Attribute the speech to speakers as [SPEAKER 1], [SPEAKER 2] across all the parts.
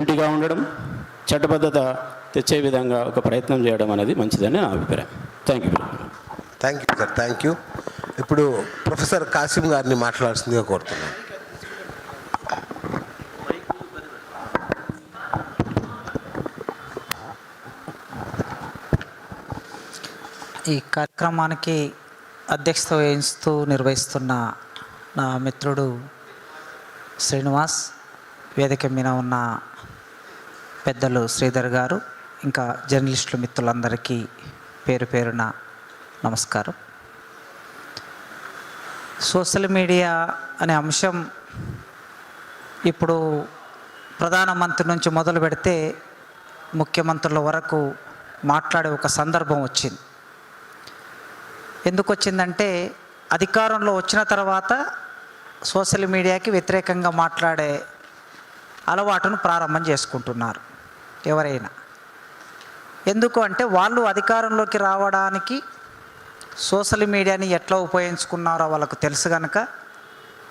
[SPEAKER 1] ఇంటిగా ఉండడం, చట్టబద్ధత తెచ్చే విధంగా ఒక ప్రయత్నం చేయడం అనేది మంచిదని నా అభిప్రాయం. Thank you.
[SPEAKER 2] Thank you sir, thank you. ఇప్పుడు ప్రొఫెసర్ కాసిం గారిని మాట్లాడాల్సిందిగా కోరుతున్నాను.
[SPEAKER 3] ఈ కార్యక్రమానికి అధ్యక్షత వహిస్తూ నిర్వహిస్తున్న నా మిత్రుడు శ్రీనివాస్, వేదిక మీద ఉన్న పెద్దలు శ్రీధర్ గారు, ఇంకా జర్నలిస్టులు మిత్రులందరికీ పేరు పేరున నమస్కారం. సోషల్ మీడియా అనే అంశం ఇప్పుడు ప్రధానమంత్రి నుంచి మొదలు పెడితే ముఖ్యమంత్రుల వరకు మాట్లాడే ఒక సందర్భం వచ్చింది. ఎందుకు వచ్చిందంటే, అధికారంలో వచ్చిన తర్వాత సోషల్ మీడియాకి వ్యతిరేకంగా మాట్లాడే అలవాటును ప్రారంభం చేసుకుంటున్నారు ఎవరైనా. ఎందుకు అంటే, వాళ్ళు అధికారంలోకి రావడానికి సోషల్ మీడియాని ఎట్లా ఉపయోగించుకున్నారో వాళ్ళకు తెలుసు కనుక,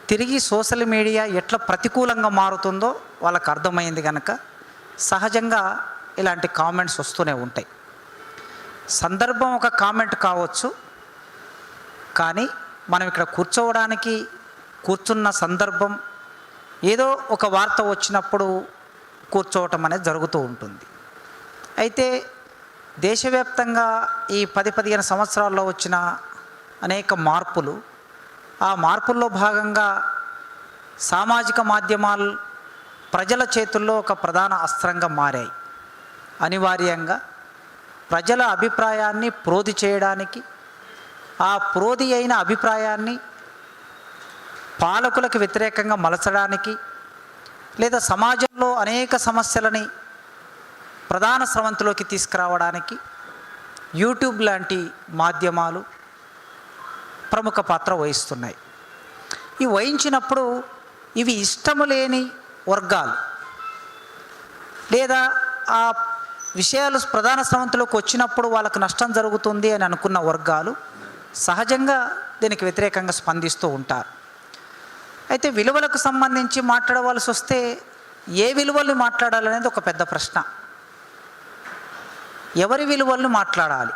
[SPEAKER 3] తిరిగి సోషల్ మీడియా ఎట్లా ప్రతికూలంగా మారుతుందో వాళ్ళకు అర్థమైంది కనుక సహజంగా ఇలాంటి కామెంట్స్ వస్తూనే ఉంటాయి. సందర్భం ఒక కామెంట్ కావచ్చు, కానీ మనం ఇక్కడ కూర్చున్న సందర్భం ఏదో ఒక వార్త వచ్చినప్పుడు కూర్చోవటం అనేది జరుగుతూ ఉంటుంది. అయితే దేశవ్యాప్తంగా ఈ 10-15 సంవత్సరాల్లో వచ్చిన అనేక మార్పులు, ఆ మార్పుల్లో భాగంగా సామాజిక మాధ్యమాలు ప్రజల చేతుల్లో ఒక ప్రధాన అస్త్రంగా మారాయి. అనివార్యంగా ప్రజల అభిప్రాయాన్ని ప్రోది చేయడానికి, ఆ ప్రోది అయిన అభిప్రాయాన్ని పాలకులకు వ్యతిరేకంగా మలచడానికి, లేదా సమాజంలో అనేక సమస్యలని ప్రధాన స్రవంతిలోకి తీసుకురావడానికి యూట్యూబ్ లాంటి మాధ్యమాలు ప్రముఖ పాత్ర వహిస్తున్నాయి. ఈ వహించినప్పుడు ఇవి ఇష్టము లేని వర్గాలు, లేదా ఆ విషయాలు ప్రధాన స్రవంతిలోకి వచ్చినప్పుడు వాళ్ళకు నష్టం జరుగుతుంది అని అనుకున్న వర్గాలు సహజంగా దీనికి వ్యతిరేకంగా స్పందిస్తూ ఉంటారు. అయితే విలువలకు సంబంధించి మాట్లాడవలసి వస్తే ఏ విలువల్ని మాట్లాడాలనేది ఒక పెద్ద ప్రశ్న. ఎవరి విలువలను మాట్లాడాలి,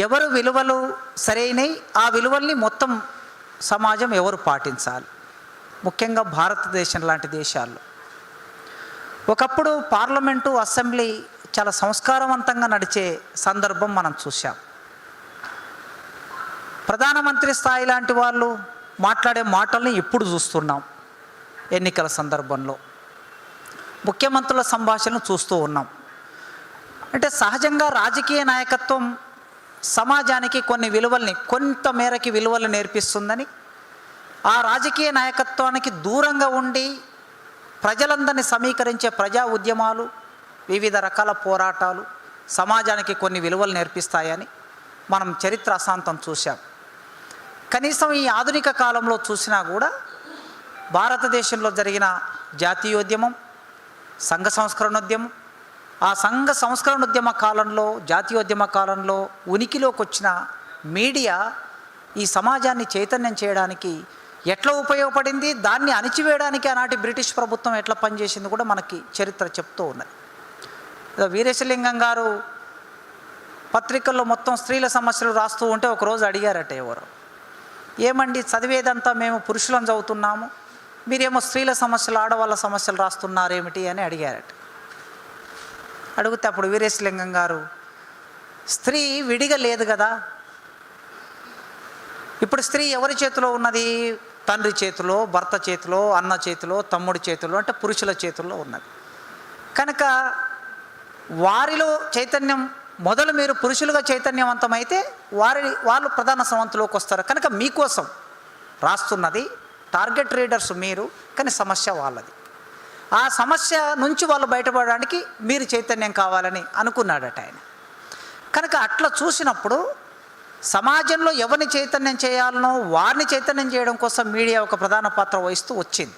[SPEAKER 3] ఎవరు విలువలు సరైనవి, ఆ విలువల్ని మొత్తం సమాజం ఎవరు పాటించాలి? ముఖ్యంగా భారతదేశం లాంటి దేశాల్లో ఒకప్పుడు పార్లమెంటు, అసెంబ్లీ చాలా సంస్కారవంతంగా నడిచే సందర్భం మనం చూసాం. ప్రధానమంత్రి స్థాయి లాంటి వాళ్ళు మాట్లాడే మాటల్ని ఇప్పుడు చూస్తున్నాం. ఎన్నికల సందర్భంలో ముఖ్యమంత్రుల సంభాషణను చూస్తూ ఉన్నాం. అంటే సహజంగా రాజకీయ నాయకత్వం సమాజానికి కొన్ని విలువల్ని, కొంత మేరకి విలువలు నేర్పిస్తుందని, ఆ రాజకీయ నాయకత్వానికి దూరంగా ఉండి ప్రజలందరినీ సమీకరించే ప్రజా ఉద్యమాలు, వివిధ రకాల పోరాటాలు సమాజానికి కొన్ని విలువలు నేర్పిస్తాయని మనం చరిత్ర అశాంతం చూసాం. కనీసం ఈ ఆధునిక కాలంలో చూసినా కూడా భారతదేశంలో జరిగిన జాతీయోద్యమం, సంఘ సంస్కరణోద్యమం, ఆ సంఘ సంస్కరణోద్యమ కాలంలో, జాతీయోద్యమ కాలంలో ఉనికిలోకి వచ్చిన మీడియా ఈ సమాజాన్ని చైతన్యం చేయడానికి ఎట్లా ఉపయోగపడింది, దాన్ని అణిచివేయడానికి ఆనాటి బ్రిటిష్ ప్రభుత్వం ఎట్లా పనిచేసింది కూడా మనకి చరిత్ర చెప్తూ ఉన్నది. వీరేశలింగం గారు పత్రికల్లో మొత్తం స్త్రీల సమస్యలు రాస్తూ ఉంటే ఒకరోజు అడిగారట ఎవరు, ఏమండి చదివేదంతా మేము పురుషులను చదువుతున్నాము, మీరేమో స్త్రీల సమస్యలు, ఆడవాళ్ళ సమస్యలు రాస్తున్నారేమిటి అని అడిగారట. అడిగితే అప్పుడు వీరేశలింగం గారు, స్త్రీ విడిగా లేదు కదా, ఇప్పుడు స్త్రీ ఎవరి చేతిలో ఉన్నది? తండ్రి చేతిలో, భర్త చేతిలో, అన్న చేతిలో, తమ్ముడి చేతిలో, అంటే పురుషుల చేతుల్లో ఉన్నది. కనుక వారిలో చైతన్యం మొదలు మీరు పురుషులుగా చైతన్యవంతమైతే వాళ్ళు ప్రధాన స్రవంతిలోకి వస్తారు. కనుక మీకోసం రాస్తున్నది, టార్గెట్ రీడర్స్ మీరు, కానీ సమస్య వాళ్ళది. ఆ సమస్య నుంచి వాళ్ళు బయటపడడానికి మీరు చైతన్యం కావాలని అనుకున్నాడట ఆయన. కనుక అట్లా చూసినప్పుడు సమాజంలో ఎవరిని చైతన్యం చేయాలనో వారిని చైతన్యం చేయడం కోసం మీడియా ఒక ప్రధాన పాత్ర వహిస్తూ వచ్చింది.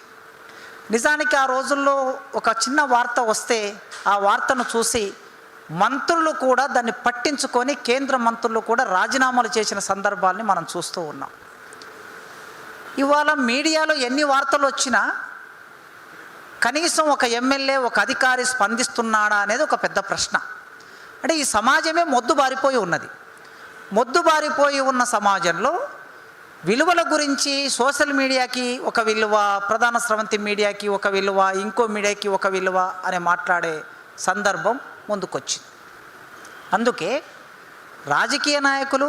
[SPEAKER 3] నిజానికి ఆ రోజుల్లో ఒక చిన్న వార్త వస్తే ఆ వార్తను చూసి మంత్రులు కూడా దాన్ని పట్టించుకొని, కేంద్ర మంత్రులు కూడా రాజీనామాలు చేసిన సందర్భాల్ని మనం చూస్తూ ఉన్నాం. ఇవాళ మీడియాలో ఎన్ని వార్తలు వచ్చినా కనీసం ఒక ఎమ్మెల్యే ఒక అధికారి స్పందిస్తున్నాడా అనేది ఒక పెద్ద ప్రశ్న. అంటే ఈ సమాజమే మొద్దుబారిపోయి ఉన్నది. మొద్దుబారిపోయి ఉన్న సమాజంలో విలువల గురించి సోషల్ మీడియాకి ఒక విలువ, ప్రధాన స్రవంతి మీడియాకి ఒక విలువ, ఇంకో మీడియాకి ఒక విలువ అని మాట్లాడే సందర్భం ముందుకొచ్చింది. అందుకే రాజకీయ నాయకులు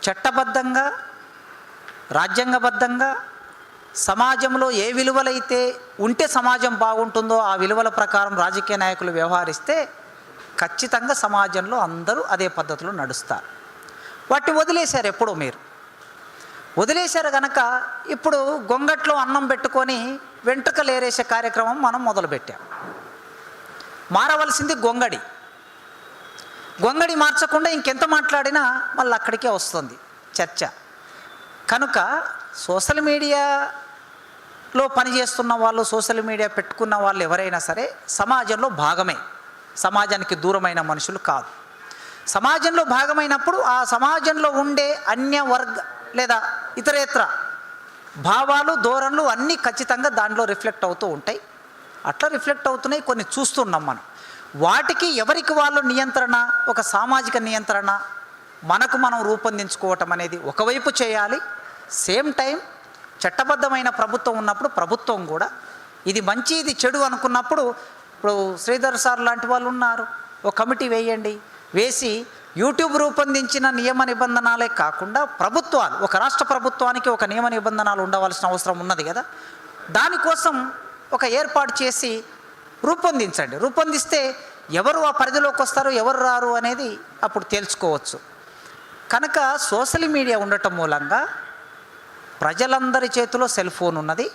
[SPEAKER 3] చట్టబద్ధంగా, రాజ్యాంగబద్ధంగా సమాజంలో ఏ విలువలైతే ఉంటే సమాజం బాగుంటుందో ఆ విలువల ప్రకారం రాజకీయ నాయకులు వ్యవహరిస్తే ఖచ్చితంగా సమాజంలో అందరూ అదే పద్ధతిలో నడుస్తారు. వాటిని వదిలేశారు, ఎప్పుడో మీరు వదిలేశారు కనుక ఇప్పుడు గొంగట్లో అన్నం పెట్టుకొని వెంట్రుకలు ఏరేసే కార్యక్రమం మనం మొదలుపెట్టాం. మారవలసింది గొంగడి. గొంగడి మార్చకుండా ఇంకెంత మాట్లాడినా మళ్ళీ అక్కడికే వస్తుంది చర్చ. కనుక సోషల్ మీడియాలో పనిచేస్తున్న వాళ్ళు, సోషల్ మీడియా పెట్టుకున్న వాళ్ళు ఎవరైనా సరే సమాజంలో భాగమే, సమాజానికి దూరమైన మనుషులు కాదు. సమాజంలో భాగమైనప్పుడు ఆ సమాజంలో ఉండే అన్య వర్గ లేదా ఇతరేతర భావాలు, ధోరణులు అన్నీ ఖచ్చితంగా దానిలో రిఫ్లెక్ట్ అవుతూ ఉంటాయి. అట్లా రిఫ్లెక్ట్ అవుతున్నాయి, కొన్ని చూస్తున్నాం మనం. వాటికి ఎవరికి వాళ్ళు నియంత్రణ, ఒక సామాజిక నియంత్రణ మనకు మనం రూపొందించుకోవటం అనేది ఒకవైపు చేయాలి. సేమ్ టైం చట్టబద్ధమైన ప్రభుత్వం ఉన్నప్పుడు ప్రభుత్వం కూడా ఇది మంచి ఇది చెడు అనుకున్నప్పుడు, ఇప్పుడు శ్రీధర్ సార్ లాంటి వాళ్ళు ఉన్నారు, ఒక కమిటీ వేయండి, వేసి యూట్యూబ్ రూపొందించిన నియమ నిబంధనలే కాకుండా ప్రభుత్వాలు, ఒక రాష్ట్ర ప్రభుత్వానికి ఒక నియమ నిబంధనలు ఉండవలసిన అవసరం ఉన్నది కదా, దానికోసం ఒక ఏర్పాటు చేసి రూపొందించండి. రూపొందిస్తే ఎవరు ఆ పరిధిలోకి వస్తారు, ఎవరు రారు అనేది అప్పుడు తేల్చుకోవచ్చు. కనుక సోషల్ మీడియా ఉండటం మూలంగా ప్రజలందరి చేతిలో సెల్ ఫోన్ ఉన్నది.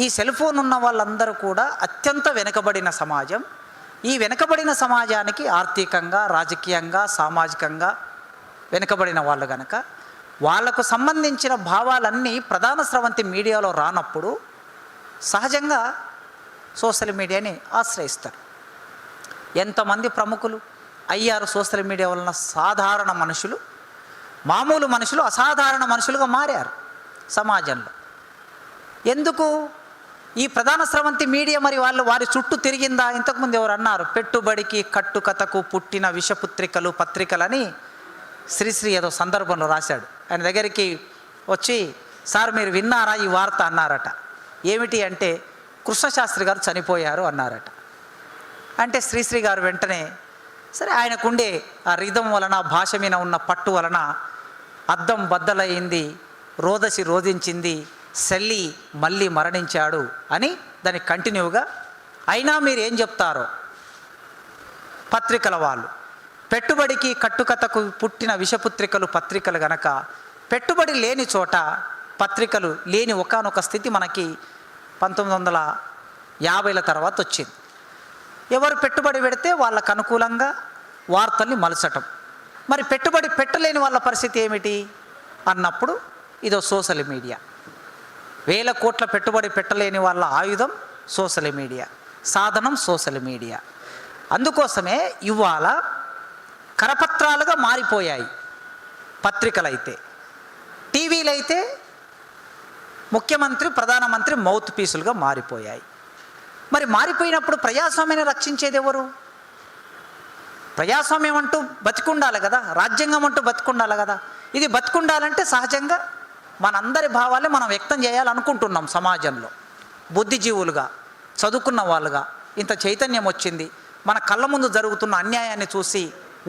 [SPEAKER 3] ఈ సెల్ ఫోన్ ఉన్న వాళ్ళందరూ కూడా అత్యంత వెనుకబడిన సమాజం. ఈ వెనుకబడిన సమాజానికి ఆర్థికంగా, రాజకీయంగా, సామాజికంగా వెనుకబడిన వాళ్ళు కనుక వాళ్లకు సంబంధించిన భావాలన్నీ ప్రధాన స్రవంతి మీడియాలో రానప్పుడు సహజంగా సోషల్ మీడియాని ఆశ్రయిస్తారు. ఎంతమంది ప్రముఖులు అయ్యారు సోషల్ మీడియా వలన? సాధారణ మనుషులు, మామూలు మనుషులు అసాధారణ మనుషులుగా మారారు సమాజంలో. ఎందుకు? ఈ ప్రధాన స్రవంతి మీడియా మరి వారి చుట్టూ తిరిగిందా? ఇంతకుముందు ఎవరు అన్నారు, పెట్టుబడికి కట్టుకథకు పుట్టిన విషపుత్రికలు పత్రికలని శ్రీశ్రీ ఏదో సందర్భంలో రాశాడు. ఆయన దగ్గరికి వచ్చి, సార్ మీరు విన్నారా ఈ వార్త అన్నారట. ఏమిటి అంటే, కృష్ణశాస్త్రి గారు చనిపోయారు అన్నారట. అంటే శ్రీశ్రీ గారు వెంటనే సరే ఆయనకుండే ఆ రిధం వలన, భాష మీద ఉన్న పట్టు వలన అద్దం బద్దలయ్యింది, రోదసి రోధించింది, శల్లి మళ్ళీ మరణించాడు అని దాన్ని కంటిన్యూగా, అయినా మీరు ఏం చెప్తారో పత్రికల వాళ్ళు, పెట్టుబడికి కట్టుకథకు పుట్టిన విషపుత్రికలు పత్రికలు గనక పెట్టుబడి లేని చోట పత్రికలు లేని ఒకానొక స్థితి మనకి 1950ల తర్వాత వచ్చింది. ఎవరు పెట్టుబడి పెడితే వాళ్ళకు అనుకూలంగా వార్తల్ని మలచటం. మరి పెట్టుబడి పెట్టలేని వాళ్ళ పరిస్థితి ఏమిటి అన్నప్పుడు ఇదో సోషల్ మీడియా. 1000 కోట్ల పెట్టుబడి పెట్టలేని వాళ్ళ ఆయుధం సోషల్ మీడియా, సాధనం సోషల్ మీడియా. అందుకోసమే ఇవాళ కరపత్రాలుగా మారిపోయాయి పత్రికలైతే. టీవీలైతే ముఖ్యమంత్రి, ప్రధానమంత్రి మౌత్ పీసులుగా మారిపోయాయి. మరి మారిపోయినప్పుడు ప్రజాస్వామ్యాన్ని రక్షించేది ఎవరు? ప్రజాస్వామ్యం అంటూ బతికుండాలి కదా, రాజ్యాంగం అంటూ బతికుండాలి కదా. ఇది బతికుండాలంటే సహజంగా మనందరి భావాలే మనం వ్యక్తం చేయాలనుకుంటున్నాం. సమాజంలో బుద్ధిజీవులుగా, చదువుకున్న వాళ్ళుగా ఇంత చైతన్యం వచ్చింది. మన కళ్ళ ముందు జరుగుతున్న అన్యాయాన్ని చూసి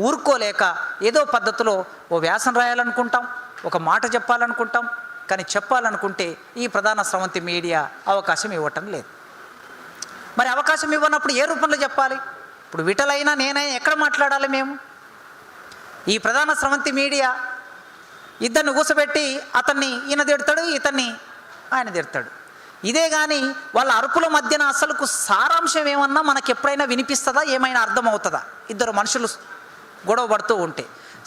[SPEAKER 3] ఊరుకోలేక ఏదో పద్ధతిలో ఓ వ్యాసం రాయాలనుకుంటాం, ఒక మాట చెప్పాలనుకుంటాం. కానీ చెప్పాలనుకుంటే ఈ ప్రధాన స్రవంతి మీడియా అవకాశం ఇవ్వటం లేదు. మరి అవకాశం ఇవ్వనప్పుడు ఏ రూపంలో చెప్పాలి? ఇప్పుడు విటలైనా నేనైనా ఎక్కడ మాట్లాడాలి మేము? ఈ ప్రధాన స్రవంతి మీడియా ఇద్దరిని కూసబెట్టి అతన్ని ఈయన తిడతాడు, ఇతన్ని ఆయన తిడతాడు. ఇదే కానీ వాళ్ళ అరుపుల మధ్యన అసలుకు సారాంశం ఏమన్నా మనకు ఎప్పుడైనా వినిపిస్తుందా, ఏమైనా అర్థమవుతుందా? ఇద్దరు మనుషులు గొడవ పడుతూ ఉంటే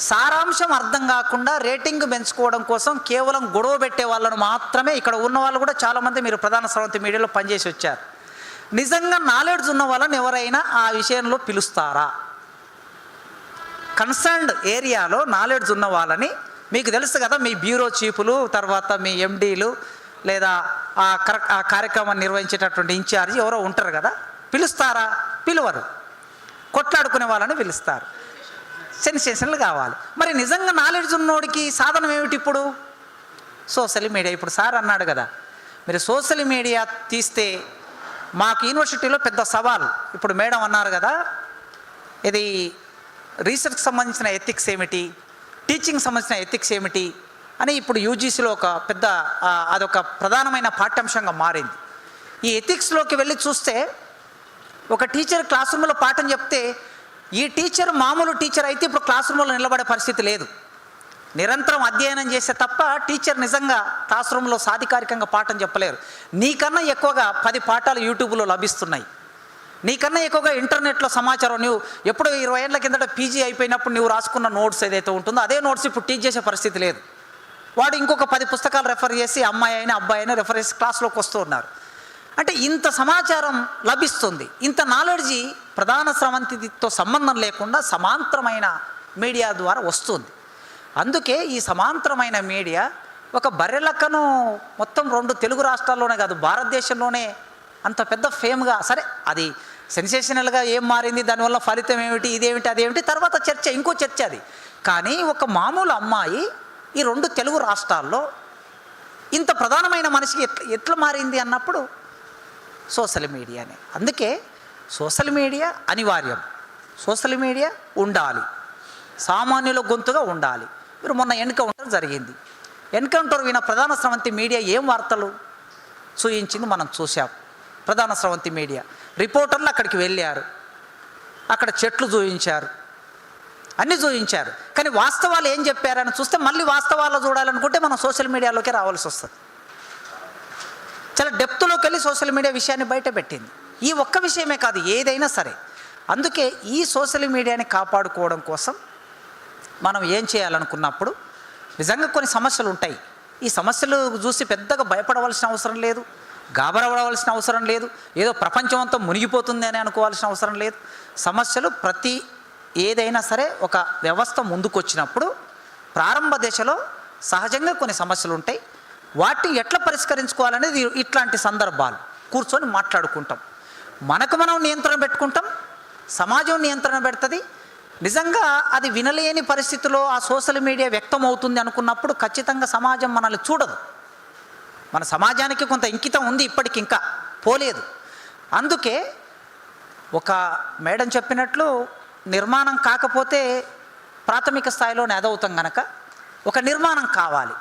[SPEAKER 3] సారాంశం అర్థం కాకుండా రేటింగ్ పెంచుకోవడం కోసం కేవలం గొడవ పెట్టే వాళ్ళను మాత్రమే, ఇక్కడ ఉన్న వాళ్ళు కూడా చాలామంది మీరు ప్రధాన స్రవంతి మీడియాలో పనిచేసి వచ్చారు, నిజంగా నాలెడ్జ్ ఉన్న వాళ్ళని ఎవరైనా ఆ విషయంలో పిలుస్తారా? కన్సర్న్డ్ ఏరియాలో నాలెడ్జ్ ఉన్న వాళ్ళని, మీకు తెలుసు కదా, మీ బ్యూరో చీఫ్లు, తర్వాత మీ ఎండీలు లేదా ఆ కార్యక్రమాన్ని నిర్వహించేటటువంటి ఇన్ఛార్జ్ ఎవరో ఉంటారు కదా, పిలుస్తారా? పిలువరు. కొట్లాడుకునే వాళ్ళని పిలుస్తారు. సెన్సేషన్లు కావాలి. మరి నిజంగా నాలెడ్జ్ ఉన్నోడికి సాధనం ఏమిటి ఇప్పుడు? Social media. ఇప్పుడు సార్ అన్నాడు కదా, మీరు సోషల్ మీడియా తీస్తే మాకు యూనివర్సిటీలో పెద్ద సవాల్. ఇప్పుడు మేడం అన్నారు కదా, ఇది రీసెర్చ్కి సంబంధించిన ఎథిక్స్ ఏమిటి, టీచింగ్ సంబంధించిన ఎథిక్స్ ఏమిటి అని ఇప్పుడు యూజీసీలో ఒక పెద్ద అదొక ప్రధానమైన పాఠ్యాంశంగా మారింది. ఈ ఎథిక్స్లోకి వెళ్ళి చూస్తే ఒక టీచర్ క్లాస్ రూమ్లో పాఠం చెప్తే ఈ టీచర్ మామూలు టీచర్ అయితే ఇప్పుడు క్లాస్ రూమ్లో నిలబడే పరిస్థితి లేదు. నిరంతరం అధ్యయనం చేస్తే తప్ప టీచర్ నిజంగా క్లాస్ రూమ్లో సాధికారికంగా పాఠం చెప్పలేరు. నీకన్నా ఎక్కువగా 10 పాఠాలు యూట్యూబ్లో లభిస్తున్నాయి. నీకన్నా ఎక్కువగా ఇంటర్నెట్లో సమాచారం. నువ్వు ఎప్పుడు 20 ఏళ్ళ కిందట పీజీ అయిపోయినప్పుడు నువ్వు రాసుకున్న నోట్స్ ఏదైతే ఉంటుందో అదే నోట్స్ ఇప్పుడు టీచ్ చేసే పరిస్థితి లేదు. వాడు ఇంకొక 10 పుస్తకాలు రెఫర్ చేసి అమ్మాయి అయినా అబ్బాయి అయినా రెఫర్ చేసి క్లాస్లోకి వస్తూ ఉన్నారు. అంటే ఇంత సమాచారం లభిస్తుంది. ఇంత నాలెడ్జి ప్రధాన స్రవంతితో సంబంధం లేకుండా సమాంతరమైన మీడియా ద్వారా వస్తుంది. అందుకే ఈ సమాంతరమైన మీడియా ఒక బర్రెలక్కను మొత్తం 2 తెలుగు రాష్ట్రాల్లోనే కాదు భారతదేశంలోనే అంత పెద్ద ఫేమ్గా, సరే అది సెన్సేషనల్గా ఏం మారింది, దానివల్ల ఫలితం ఏమిటి, ఇదేమిటి అదేమిటి తర్వాత చర్చ, ఇంకో చర్చ అది. కానీ ఒక మామూలు అమ్మాయి ఈ 2 తెలుగు రాష్ట్రాల్లో ఇంత ప్రధానమైన మనిషికి ఎట్లా మారింది అన్నప్పుడు సోషల్ మీడియానే. అందుకే సోషల్ మీడియా అనివార్యం. సోషల్ మీడియా ఉండాలి, సామాన్యుల గొంతుగా ఉండాలి. మీరు మొన్న ఎన్కౌంటర్ జరిగింది. ఎన్కౌంటర్ విన ప్రధాన స్రవంతి మీడియా ఏం వార్తలు చూయించింది మనం చూసాం. ప్రధాన స్రవంతి మీడియా రిపోర్టర్లు అక్కడికి వెళ్ళారు, అక్కడ చెట్లు చూయించారు, అన్నీ చూయించారు. కానీ వాస్తవాలు ఏం చెప్పారని చూస్తే మళ్ళీ వాస్తవాలు చూడాలనుకుంటే మనం సోషల్ మీడియాలోకి రావాల్సి వస్తుంది. చాలా డెప్త్లోకి వెళ్ళి సోషల్ మీడియా విషయాన్ని బయట పెట్టింది. ఈ ఒక్క విషయమే కాదు, ఏదైనా సరే. అందుకే ఈ సోషల్ మీడియాని కాపాడుకోవడం కోసం మనం ఏం చేయాలనుకున్నప్పుడు నిజంగా కొన్ని సమస్యలు ఉంటాయి. ఈ సమస్యలు చూసి పెద్దగా భయపడవలసిన అవసరం లేదు, గాబరపడవలసిన అవసరం లేదు, ఏదో ప్రపంచం అంతా మునిగిపోతుంది అని అనుకోవాల్సిన అవసరం లేదు. సమస్యలు ఏదైనా సరే ఒక వ్యవస్థ ముందుకొచ్చినప్పుడు ప్రారంభ దశలో సహజంగా కొన్ని సమస్యలు ఉంటాయి. వాటిని ఎట్లా పరిష్కరించుకోవాలనేది ఇట్లాంటి సందర్భాలు కూర్చొని మాట్లాడుకుంటాం. మనకు మనం నియంత్రణ పెట్టుకుంటాం, సమాజం నియంత్రణ పెడుతుంది. నిజంగా అది వినలేని పరిస్థితిలో ఆ సోషల్ మీడియా వ్యక్తం అవుతుంది అనుకున్నప్పుడు ఖచ్చితంగా సమాజం మనల్ని చూడదు. మన సమాజానికి కొంత ఇంకితం ఉంది, ఇప్పటికి ఇంకా పోలేదు. అందుకే ఒక మేడం చెప్పినట్లు నిర్మాణం కాకపోతే ప్రాథమిక స్థాయిలోనే అదవుతాం కనుక ఒక నిర్మాణం కావాలి.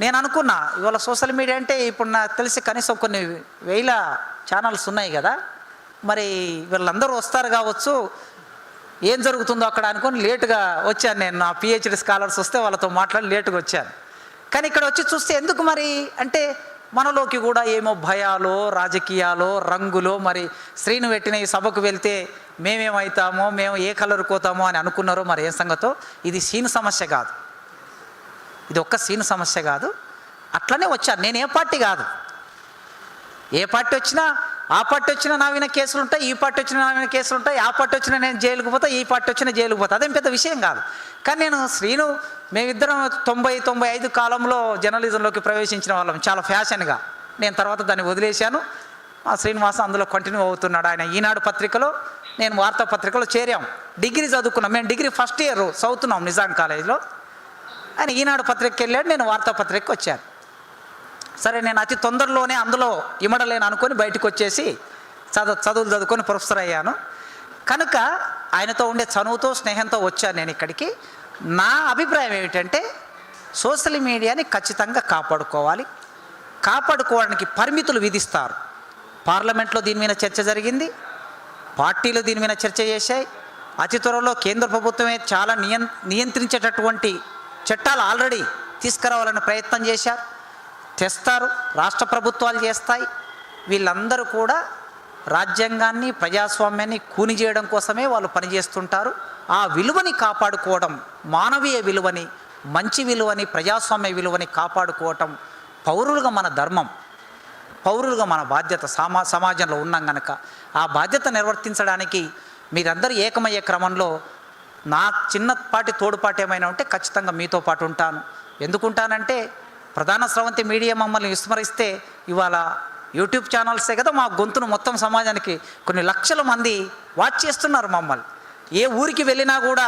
[SPEAKER 3] నేను అనుకున్నా ఇవాళ సోషల్ మీడియా అంటే ఇప్పుడు నాకు తెలిసి కనీసం కొన్ని 1000 ఛానల్స్ ఉన్నాయి కదా, మరి వీళ్ళందరూ వస్తారు కావచ్చు, ఏం జరుగుతుందో అక్కడ అనుకొని లేటుగా వచ్చాను. నేను నా పిహెచ్డి స్కాలర్స్ వస్తే వాళ్ళతో మాట్లాడి లేటుగా వచ్చాను. కానీ ఇక్కడ వచ్చి చూస్తే ఎందుకు మరి అంటే మనలోకి కూడా ఏమో భయాలో రాజకీయాలో రంగులో, మరి శ్రీను పెట్టిన ఈ సభకు వెళ్తే మేమేమవుతామో, మేము ఏ కలర్ కోతామో అని అనుకున్నారో మరి ఏం సంగతో. ఇది సీన్ సమస్య కాదు, ఇది ఒక్క సీన్ సమస్య కాదు. అట్లనే వచ్చాను. నేను ఏ పార్టీ కాదు, ఏ పార్టీ వచ్చినా ఆ పార్టీ వచ్చినా నా మీద కేసులు ఉంటాయి, ఈ పార్టీ వచ్చినా నా మీద కేసులు ఉంటాయి, ఆ పార్టీ వచ్చినా నేను జైలుకు పోతా, ఈ పార్టీ వచ్చినా జైలుకు పోతా. అదేం పెద్ద విషయం కాదు. కానీ నేను శ్రీను మేమిద్దరం 90-95 కాలంలో జర్నలిజంలోకి ప్రవేశించిన వాళ్ళం చాలా ఫ్యాషన్గా. నేను తర్వాత దాన్ని వదిలేశాను. ఆ శ్రీనివాస అందులో కంటిన్యూ అవుతున్నాడు. ఆయన ఈనాడు పత్రికలో, నేను వార్తాపత్రికలో చేరాం. డిగ్రీ చదువుకున్నాం. మేము డిగ్రీ ఫస్ట్ ఇయర్ చదువుతున్నాం నిజాం కాలేజీలో. ఆయన ఈనాడు పత్రికకి వెళ్ళాడు, నేను వార్తాపత్రికకి వచ్చాను. సరే నేను అతి తొందరలోనే అందులో ఇమడలేను అనుకొని బయటకు వచ్చేసి చదువులు చదువుకొని ప్రొఫెసర్ అయ్యాను. కనుక ఆయనతో ఉండే చనువుతో స్నేహంతో వచ్చాను నేను ఇక్కడికి. నా అభిప్రాయం ఏమిటంటే సోషల్ మీడియాని ఖచ్చితంగా కాపాడుకోవాలి. కాపాడుకోవడానికి పరిమితులు విధిస్తారు. పార్లమెంట్లో దీని మీద చర్చ జరిగింది, పార్టీలు దీని మీద చర్చ చేశాయి. అతి త్వరలో కేంద్ర ప్రభుత్వమే చాలా నియంత్రించేటటువంటి చట్టాలు ఆల్రెడీ తీసుకురావాలనే ప్రయత్నం చేశారు, తెస్తారు, రాష్ట్ర ప్రభుత్వాలు చేస్తాయి. వీళ్ళందరూ కూడా రాజ్యాంగాన్ని ప్రజాస్వామ్యాన్ని కూని చేయడం కోసమే వాళ్ళు పనిచేస్తుంటారు. ఆ విలువని కాపాడుకోవడం, మానవీయ విలువని, మంచి విలువని, ప్రజాస్వామ్య విలువని కాపాడుకోవటం పౌరులుగా మన ధర్మం, పౌరులుగా మన బాధ్యత. సమాజంలో ఉన్నాం కనుక ఆ బాధ్యత నిర్వర్తించడానికి మీరందరూ ఏకమయ్యే క్రమంలో నా చిన్నపాటి తోడుపాటు ఏమైనా ఉంటే ఖచ్చితంగా మీతో పాటు ఉంటాను. ఎందుకుంటానంటే ప్రధాన స్రవంతి మీడియా మమ్మల్ని విస్మరిస్తే ఇవాళ యూట్యూబ్ ఛానల్సే కదా మా గొంతును మొత్తం సమాజానికి కొన్ని లక్షల మంది వాచ్ చేస్తున్నారు మమ్మల్ని. ఏ ఊరికి వెళ్ళినా కూడా,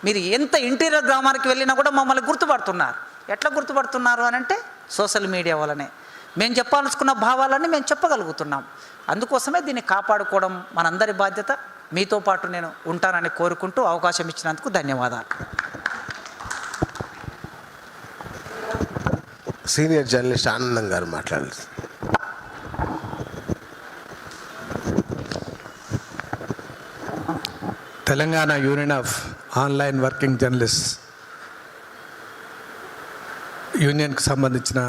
[SPEAKER 3] మీరు ఎంత ఇంటీరియర్ గ్రామానికి వెళ్ళినా కూడా మమ్మల్ని గుర్తుపడుతున్నారు. ఎట్లా గుర్తుపడుతున్నారు అని అంటే సోషల్ మీడియా వల్లనే. మేము చెప్పాలనుకున్న భావాలన్నీ మేము చెప్పగలుగుతున్నాం. అందుకోసమే దీన్ని కాపాడుకోవడం మనందరి బాధ్యత. మీతో పాటు నేను ఉంటానని కోరుకుంటూ అవకాశం ఇచ్చినందుకు ధన్యవాదాలు.
[SPEAKER 2] సీనియర్ జర్నలిస్ట్ ఆనందం గారు మాట్లాడారు.
[SPEAKER 4] Telangana union of online working journalist యూనియన్కి సంబంధించిన